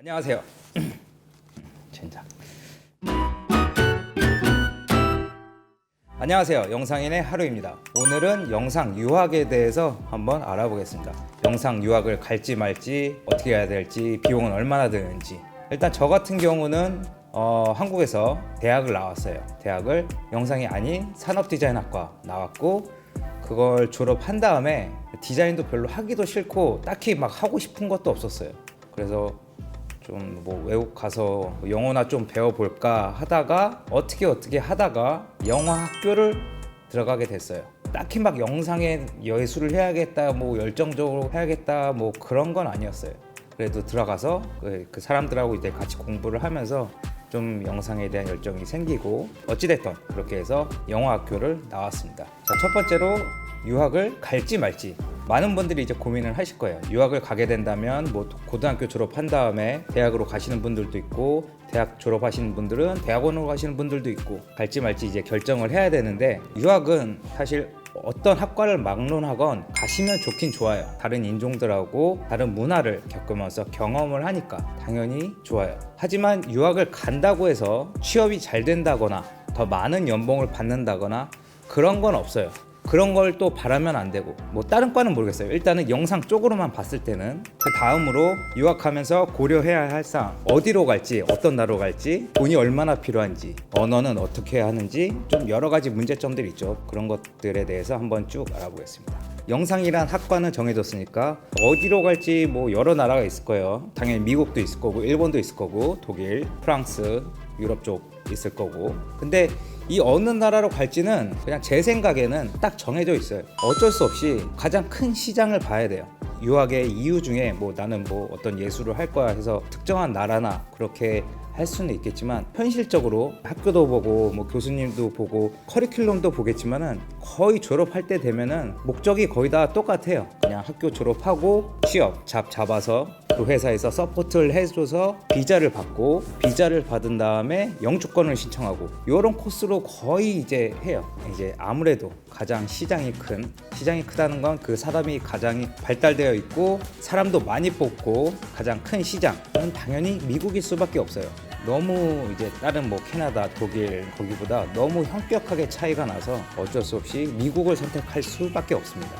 안녕하세요. 젠장. 안녕하세요. 영상인의 하루입니다. 오늘은 영상 유학에 대해서 한번 알아보겠습니다. 영상 유학을 갈지 말지, 어떻게 해야 될지, 비용은 얼마나 드는지. 일단 저 같은 경우는 한국에서 대학을 나왔어요. 대학을 영상이 아닌 산업디자인학과 나왔고, 그걸 졸업한 다음에 디자인도 별로 하기도 싫고 딱히 막 하고 싶은 것도 없었어요. 그래서 좀 뭐 외국 가서 영어나 좀 배워볼까 하다가 어떻게 하다가 영어 학교를 들어가게 됐어요. 딱히 막 영상에 예술을 해야겠다, 뭐 열정적으로 해야겠다, 뭐 그런 건 아니었어요. 그래도 들어가서 그 사람들하고 이제 같이 공부를 하면서 좀 영상에 대한 열정이 생기고 어찌됐든 그렇게 해서 영어 학교를 나왔습니다. 자, 첫 번째로 유학을 갈지 말지. 많은 분들이 이제 고민을 하실 거예요. 유학을 가게 된다면 뭐 고등학교 졸업한 다음에 대학으로 가시는 분들도 있고, 대학 졸업하시는 분들은 대학원으로 가시는 분들도 있고, 갈지 말지 이제 결정을 해야 되는데, 유학은 사실 어떤 학과를 막론하건 가시면 좋긴 좋아요. 다른 인종들하고 다른 문화를 겪으면서 경험을 하니까 당연히 좋아요. 하지만 유학을 간다고 해서 취업이 잘 된다거나 더 많은 연봉을 받는다거나 그런 건 없어요. 그런 걸 또 바라면 안 되고, 뭐 다른 과는 모르겠어요. 일단은 영상 쪽으로만 봤을 때는 그 다음으로 유학하면서 고려해야 할 사항, 어디로 갈지, 어떤 나라로 갈지, 돈이 얼마나 필요한지, 언어는 어떻게 하는지, 좀 여러 가지 문제점들이 있죠. 그런 것들에 대해서 한번 쭉 알아보겠습니다. 영상이란 학과는 정해졌으니까 어디로 갈지 뭐 여러 나라가 있을 거예요. 당연히 미국도 있을 거고, 일본도 있을 거고, 독일, 프랑스, 유럽 쪽 있을 거고. 근데 이 어느 나라로 갈지는 그냥 제 생각에는 딱 정해져 있어요. 어쩔 수 없이 가장 큰 시장을 봐야 돼요. 유학의 이유 중에 뭐 나는 뭐 어떤 예술을 할 거야 해서 특정한 나라나 그렇게 할 수는 있겠지만, 현실적으로 학교도 보고 뭐 교수님도 보고 커리큘럼도 보겠지만은 거의 졸업할 때 되면은 목적이 거의 다 똑같아요. 그냥 학교 졸업하고 취업 잡아서 그 회사에서 서포트를 해줘서 비자를 받고, 비자를 받은 다음에 영주권을 신청하고, 이런 코스로 거의 이제 해요. 이제 아무래도 가장 시장이 크다는 건 그 사람이 가장 발달되어 있고 사람도 많이 뽑고 가장 큰 시장은 당연히 미국일 수밖에 없어요. 너무 이제 다른 뭐 캐나다, 독일 거기보다 너무 현격하게 차이가 나서 어쩔 수 없이 미국을 선택할 수밖에 없습니다.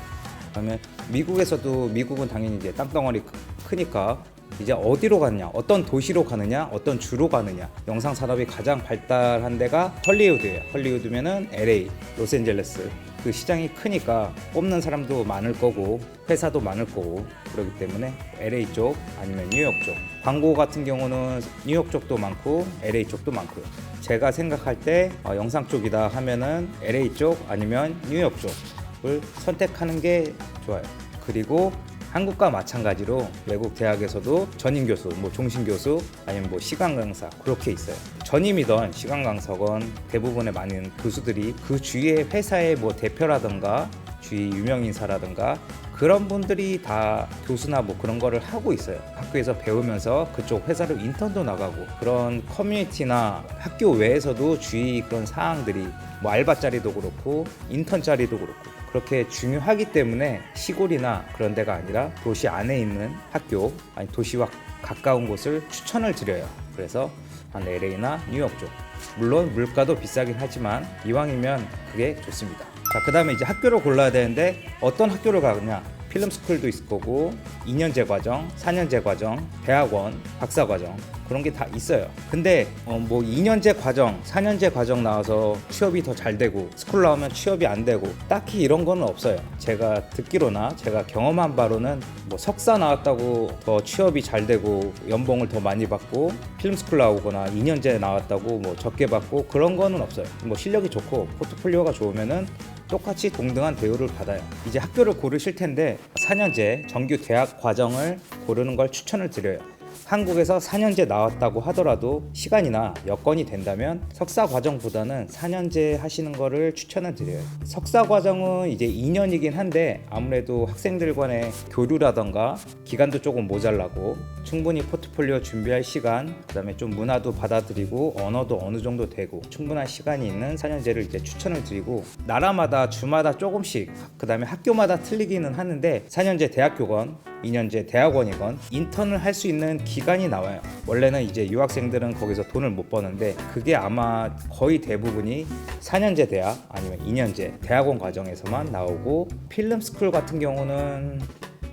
그러면 미국은 당연히 이제 땅덩어리 크니까 이제 어디로 가느냐, 어떤 도시로 가느냐, 어떤 주로 가느냐. 영상 산업이 가장 발달한 데가 헐리우드예요. 헐리우드면은 LA, 로스앤젤레스. 그 시장이 크니까 뽑는 사람도 많을 거고 회사도 많을 거고, 그렇기 때문에 LA 쪽 아니면 뉴욕 쪽. 광고 같은 경우는 뉴욕 쪽도 많고 LA 쪽도 많고요. 제가 생각할 때 영상 쪽이다 하면은 LA 쪽 아니면 뉴욕 쪽을 선택하는 게 좋아요. 그리고 한국과 마찬가지로 외국 대학에서도 전임 교수, 뭐 종신 교수 아니면 뭐 시간 강사 그렇게 있어요. 전임이던 시간 강사건 대부분의 많은 교수들이 그 주위의 회사의 뭐 대표라든가 주위 유명 인사라든가 그런 분들이 다 교수나 뭐 그런 거를 하고 있어요. 학교에서 배우면서 그쪽 회사로 인턴도 나가고, 그런 커뮤니티나 학교 외에서도 주위 그런 사항들이 뭐 알바 자리도 그렇고 인턴 자리도 그렇고 그렇게 중요하기 때문에 시골이나 그런 데가 아니라 도시 안에 있는 학교, 아니 도시와 가까운 곳을 추천을 드려요. 그래서 한 LA나 뉴욕 쪽. 물론 물가도 비싸긴 하지만 이왕이면 그게 좋습니다. 자, 그 다음에 이제 학교를 골라야 되는데 어떤 학교를 가느냐. 필름스쿨도 있을 거고 2년제 과정, 4년제 과정, 대학원, 박사 과정 그런 게 다 있어요. 근데 뭐 2년제 과정, 4년제 과정 나와서 취업이 더 잘 되고 스쿨 나오면 취업이 안 되고 딱히 이런 거는 없어요. 제가 듣기로나 제가 경험한 바로는 뭐 석사 나왔다고 더 취업이 잘 되고 연봉을 더 많이 받고, 필름스쿨 나오거나 2년제 나왔다고 뭐 적게 받고 그런 거는 없어요. 뭐 실력이 좋고 포트폴리오가 좋으면은 똑같이 동등한 대우를 받아요. 이제 학교를 고르실 텐데 4년제 정규 대학 과정을 고르는 걸 추천을 드려요. 한국에서 4년제 나왔다고 하더라도 시간이나 여건이 된다면 석사 과정보다는 4년제 하시는 거를 추천을 드려요. 석사 과정은 이제 2년이긴 한데 아무래도 학생들 간의 교류라던가 기간도 조금 모자라고, 충분히 포트폴리오 준비할 시간, 그다음에 좀 문화도 받아들이고 언어도 어느 정도 되고 충분한 시간이 있는 4년제를 이제 추천을 드리고, 나라마다 주마다 조금씩, 그다음에 학교마다 틀리기는 하는데 4년제 대학교건 2년제 대학원이건 인턴을 할 수 있는 기간이 나와요. 원래는 이제 유학생들은 거기서 돈을 못 버는데 그게 아마 거의 대부분이 4년제 대학 아니면 2년제 대학원 과정에서만 나오고, 필름 스쿨 같은 경우는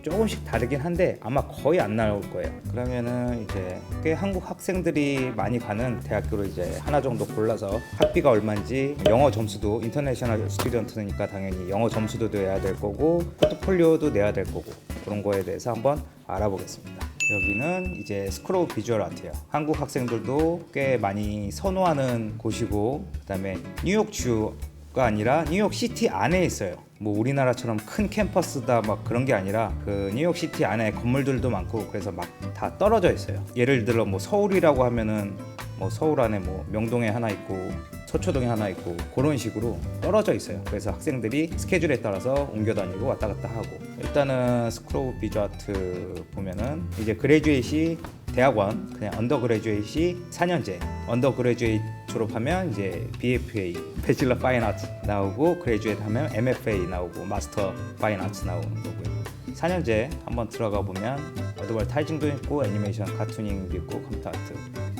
조금씩 다르긴 한데 아마 거의 안 나올 거예요. 그러면은 이제 꽤 한국 학생들이 많이 가는 대학교를 이제 하나 정도 골라서 학비가 얼마인지, 영어 점수도 인터내셔널 스튜던트니까 당연히 영어 점수도 내야 될 거고 포트폴리오도 내야 될 거고, 그런 거에 대해서 한번 알아보겠습니다. 여기는 이제 스쿨 오브 비주얼 아트예요. 한국 학생들도 꽤 많이 선호하는 곳이고, 그다음에 뉴욕주가 아니라 뉴욕시티 안에 있어요. 뭐 우리나라처럼 큰 캠퍼스다 막 그런 게 아니라 그 뉴욕시티 안에 건물들도 많고, 그래서 막 다 떨어져 있어요. 예를 들어 뭐 서울이라고 하면은 뭐 서울 안에 뭐 명동에 하나 있고 서초동에 하나 있고 그런 식으로 떨어져 있어요. 그래서 학생들이 스케줄에 따라서 옮겨 다니고 왔다 갔다 하고, 일단은 스쿨 오브 비주얼 아트 보면은 이제 그레듀에이시 대학원, 그냥 언더그레듀에이시 4년제, 언더그레듀에이트 졸업하면 이제 BFA 배칠러 파인 아트 나오고, 그레듀에이트 하면 MFA 나오고, 마스터 파인 아트 나오는 거고요. 4년제 한번 들어가 보면 어드버타이징도 있고 애니메이션, 카투닝도 있고 컴퓨터 아트,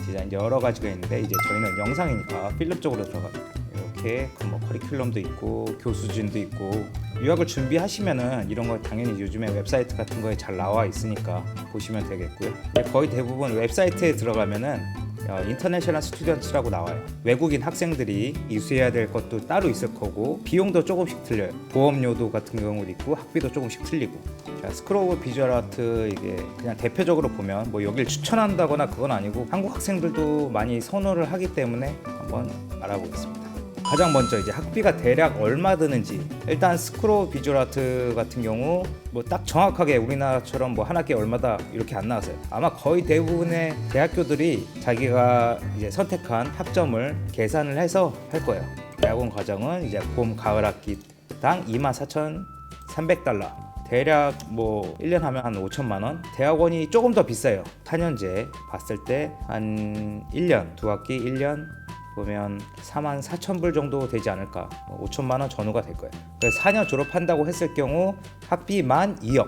디자인 여러 가지가 있는데, 이제 저희는 영상이니까 필름 쪽으로 들어갑니다. 이렇게 뭐 커리큘럼도 있고 교수진도 있고, 유학을 준비하시면은 이런 거 당연히 요즘에 웹사이트 같은 거에 잘 나와 있으니까 보시면 되겠고요. 거의 대부분 웹사이트에 들어가면은 인터내셔널 스튜던트라고 나와요. 외국인 학생들이 이수해야 될 것도 따로 있을 거고, 비용도 조금씩 틀려요. 보험료도 같은 경우도 있고 학비도 조금씩 틀리고. 자, 스쿨 오브 비주얼 아트, 이게 그냥 대표적으로 보면 뭐 여길 추천한다거나 그건 아니고 한국 학생들도 많이 선호를 하기 때문에 한번 알아보겠습니다. 가장 먼저 이제 학비가 대략 얼마 드는지, 일단 스쿨 오브 비주얼 아트 같은 경우 뭐 딱 정확하게 우리나라처럼 뭐 한 학기에 얼마다 이렇게 안 나왔어요. 아마 거의 대부분의 대학교들이 자기가 이제 선택한 학점을 계산을 해서 할 거예요. 대학원 과정은 이제 봄, 가을 학기당 24,300달러, 대략 뭐 1년 하면 한 5천만 원. 대학원이 조금 더 비싸요. 4년제 봤을 때 한 1년, 두 학기 1년 보면 44,000불 정도 되지 않을까, 5천만 원 전후가 될 거예요. 그래서 4년 졸업한다고 했을 경우 학비 만 2억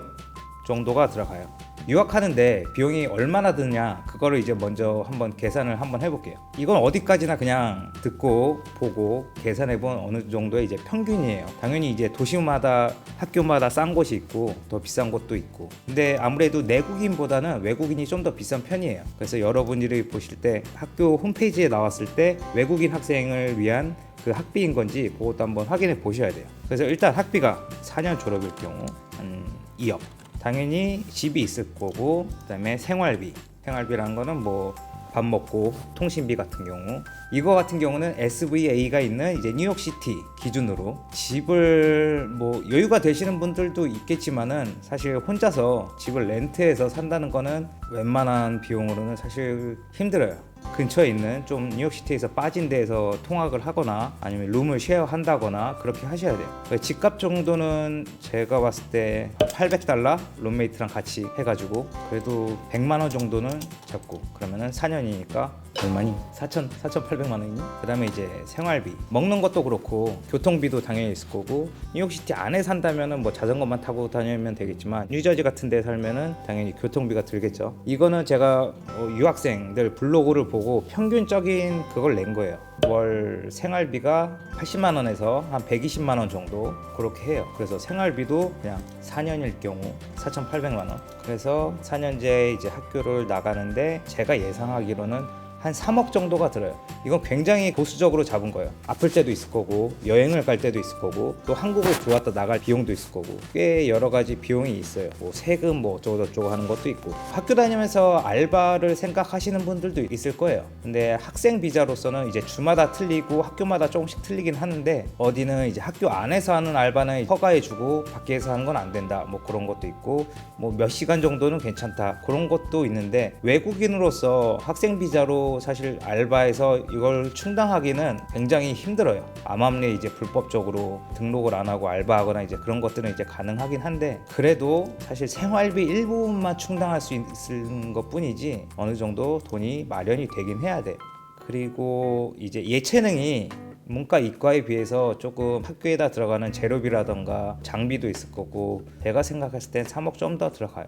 정도가 들어가요. 유학하는데 비용이 얼마나 드냐, 그거를 이제 먼저 한번 계산을 한번 해볼게요. 이건 어디까지나 그냥 듣고 보고 계산해본 어느 정도의 이제 평균이에요. 당연히 이제 도시마다 학교마다 싼 곳이 있고 더 비싼 곳도 있고, 근데 아무래도 내국인보다는 외국인이 좀 더 비싼 편이에요. 그래서 여러분들이 보실 때 학교 홈페이지에 나왔을 때 외국인 학생을 위한 그 학비인 건지 그것도 한번 확인해 보셔야 돼요. 그래서 일단 학비가 4년 졸업일 경우 한 2억, 당연히 집이 있을 거고, 그다음에 생활비라는 거는 뭐 밥 먹고 통신비 같은 경우, 이거 같은 경우는 SVA가 있는 이제 뉴욕시티 기준으로 집을 뭐 여유가 되시는 분들도 있겠지만은 사실 혼자서 집을 렌트해서 산다는 거는 웬만한 비용으로는 사실 힘들어요. 근처에 있는 좀 뉴욕시티에서 빠진 데에서 통학을 하거나 아니면 룸을 쉐어한다거나 그렇게 하셔야 돼요. 집값 정도는 제가 봤을 때 800달러 룸메이트랑 같이 해가지고 그래도 100만 원 정도는 잡고, 그러면은 4년이니까 얼마니? 4,800만 원이니? 그 다음에 이제 생활비, 먹는 것도 그렇고 교통비도 당연히 있을 거고, 뉴욕시티 안에 산다면은 뭐 자전거만 타고 다니면 되겠지만 뉴저지 같은 데 살면은 당연히 교통비가 들겠죠. 이거는 제가 유학생들 블로그를 보고 평균적인 그걸 낸 거예요. 월 생활비가 80만 원에서 한 120만 원 정도 그렇게 해요. 그래서 생활비도 그냥 4년일 경우 4,800만 원. 그래서 4년제 이제 학교를 나가는데 제가 예상하기로는 한 3억 정도가 들어요. 이건 굉장히 보수적으로 잡은 거예요. 아플 때도 있을 거고 여행을 갈 때도 있을 거고 또 한국을 들어왔다 나갈 비용도 있을 거고 꽤 여러 가지 비용이 있어요. 뭐 세금 뭐 어쩌고 저쩌고 하는 것도 있고, 학교 다니면서 알바를 생각하시는 분들도 있을 거예요. 근데 학생 비자로서는 이제 주마다 틀리고 학교마다 조금씩 틀리긴 하는데, 어디는 이제 학교 안에서 하는 알바는 허가해주고 밖에서 하는 건 안 된다 뭐 그런 것도 있고, 뭐 몇 시간 정도는 괜찮다 그런 것도 있는데, 외국인으로서 학생 비자로 사실 알바에서 이걸 충당하기는 굉장히 힘들어요. 암암리에 이제 불법적으로 등록을 안 하고 알바하거나 이제 그런 것들은 이제 가능하긴 한데, 그래도 사실 생활비 일부분만 충당할 수 있는 것뿐이지 어느 정도 돈이 마련이 되긴 해야 돼. 그리고 이제 예체능이 문과 이과에 비해서 조금 학교에다 들어가는 재료비라던가 장비도 있을 거고, 제가 생각했을 땐 3억 좀 더 들어가요.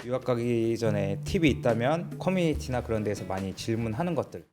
유학 가기 전에 팁이 있다면 커뮤니티나 그런 데서 많이 질문하는 것들.